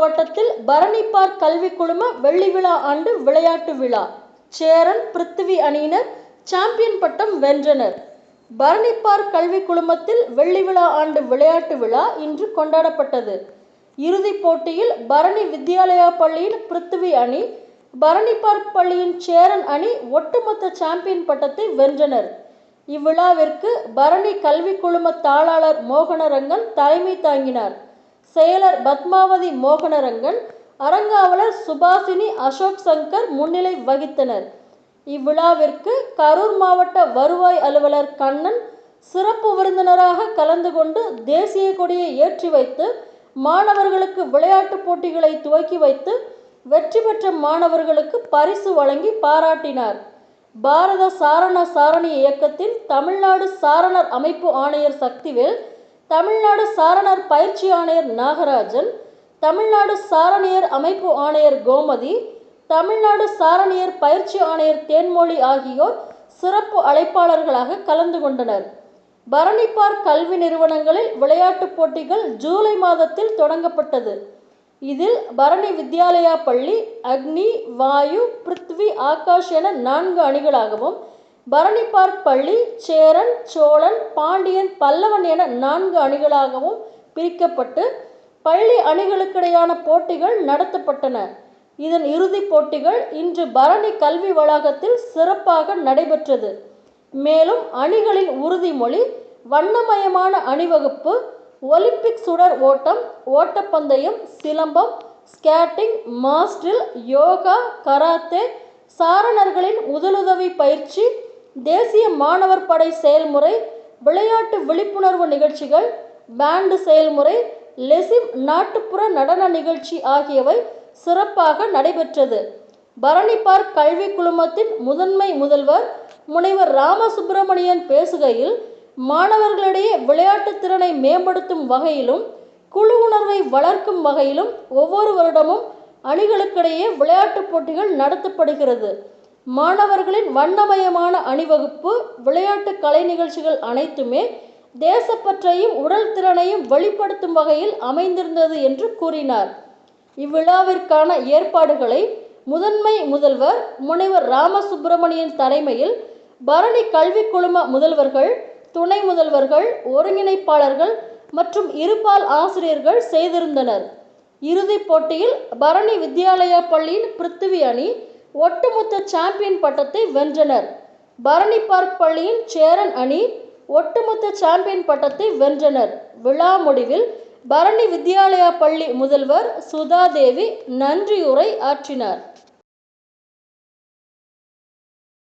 மாவட்டத்தில் பரணி பார்க் கல்வி குழும வெள்ளி விழா ஆண்டு விளையாட்டு விழா. சேரன் பிருத்திவி அணியினர் சாம்பியன் பட்டம் வென்றனர். பரணி பார்க் கல்வி குழுமத்தில் வெள்ளி விழா ஆண்டு விளையாட்டு விழா இன்று கொண்டாடப்பட்டது. இறுதிப் போட்டியில் பரணி வித்யாலயா பள்ளியின் பிருத்திவி அணி, பரணி பார்க் பள்ளியின் சேரன் அணி ஒட்டுமொத்த சாம்பியன் பட்டத்தை வென்றனர். இவ்விழாவிற்கு பரணி கல்வி குழும தாளாளர் மோகனரங்கன் தலைமை தாங்கினார். செயலர் பத்மாவதி மோகனரங்கன், அரங்காவலர் சுபாசினி அசோக் சங்கர் முன்னிலை வகித்தனர். இவ்விழாவிற்கு கரூர் மாவட்ட வருவாய் அலுவலர் கண்ணன் சிறப்பு விருந்தினராக கலந்து கொண்டு தேசிய கொடியை ஏற்றி வைத்து மாணவர்களுக்கு விளையாட்டுப் போட்டிகளை துவக்கி வைத்து வெற்றி பெற்ற மாணவர்களுக்கு பரிசு வழங்கி பாராட்டினார். பாரத சாரண சாரணி இயக்கத்தின் தமிழ்நாடு சாரணர் அமைப்பு ஆணையர் சக்திவேல், தமிழ்நாடு சாரணர் பயிற்சி ஆணையர் நாகராஜன், தமிழ்நாடு சாரணியர் அமைப்பு ஆணையர் கோமதி, தமிழ்நாடு சாரணியர் பயிற்சி ஆணையர் தேன்மொழி ஆகியோர் சிறப்பு அழைப்பாளர்களாக கலந்து கொண்டனர். பரணி பார்க் கல்வி நிறுவனங்களில் விளையாட்டுப் போட்டிகள் ஜூலை மாதத்தில் தொடங்கப்பட்டது. இதில் பரணி வித்யாலயா பள்ளி அக்னி, வாயு, பிருத்வி, ஆகாஷ் என 4 அணிகளாகவும், பரணி பார்க் பள்ளி சேரன், சோழன், பாண்டியன், பல்லவன் என 4 அணிகளாகவும் பிரிக்கப்பட்டு பள்ளி அணிகளுக்கிடையான போட்டிகள் நடத்தப்பட்டன. இதன் இறுதிப் போட்டிகள் இன்று பரணி கல்வி வளாகத்தில் சிறப்பாக நடைபெற்றது. மேலும் அணிகளின் உறுதிமொழி, வண்ணமயமான அணிவகுப்பு, ஒலிம்பிக் சுடர் ஓட்டம், ஓட்டப்பந்தயம், சிலம்பம், ஸ்கேட்டிங், மாஸ்டில், யோகா, கராத்தே, சாரணர்களின் முதலுதவி பயிற்சி, தேசிய மாணவர் படை செயல்முறை, விளையாட்டு விழிப்புணர்வு நிகழ்ச்சிகள், பேண்டு செயல்முறை, லெசிம் நாட்டுப்புற நடன நிகழ்ச்சி ஆகியவை சிறப்பாக நடைபெற்றது. பரணி பார்க் கல்வி குழுமத்தின் முதன்மை முதல்வர் முனைவர் ராமசுப்பிரமணியன் பேசுகையில், மாணவர்களிடையே விளையாட்டு திறனை மேம்படுத்தும் வகையிலும் குழு உணர்வை வளர்க்கும் வகையிலும் ஒவ்வொரு வருடமும் அணிகளுக்கிடையே விளையாட்டுப் போட்டிகள் நடத்தப்படுகிறது. மாணவர்களின் வண்ணமயமான அணிவகுப்பு, விளையாட்டு கலை நிகழ்ச்சிகள் அனைத்துமே தேசப்பற்றையும் உடல் திறனையும் வெளிப்படுத்தும் வகையில் அமைந்திருந்தது என்று கூறினார். இவ்விழாவிற்கான ஏற்பாடுகளை முதன்மை முதல்வர் முனைவர் ராமசுப்பிரமணியன் தலைமையில் பரணி கல்வி குழும முதல்வர்கள், துணை முதல்வர்கள், ஒருங்கிணைப்பாளர்கள் மற்றும் இருபால் ஆசிரியர்கள் செய்திருந்தனர். இறுதிப் போட்டியில் பரணி வித்யாலயா பள்ளியின் பிருத்திவி அணி ஒட்டுமொத்த சாம்பியன் பட்டத்தை வென்றனர். பரணி பார்க் பள்ளியின் சேரன் அணி ஒட்டுமொத்த சாம்பியன் பட்டத்தை வென்றனர். விழா முடிவில் பரணி வித்யாலயா பள்ளி முதல்வர் சுதாதேவி நன்றியுரை ஆற்றினார்.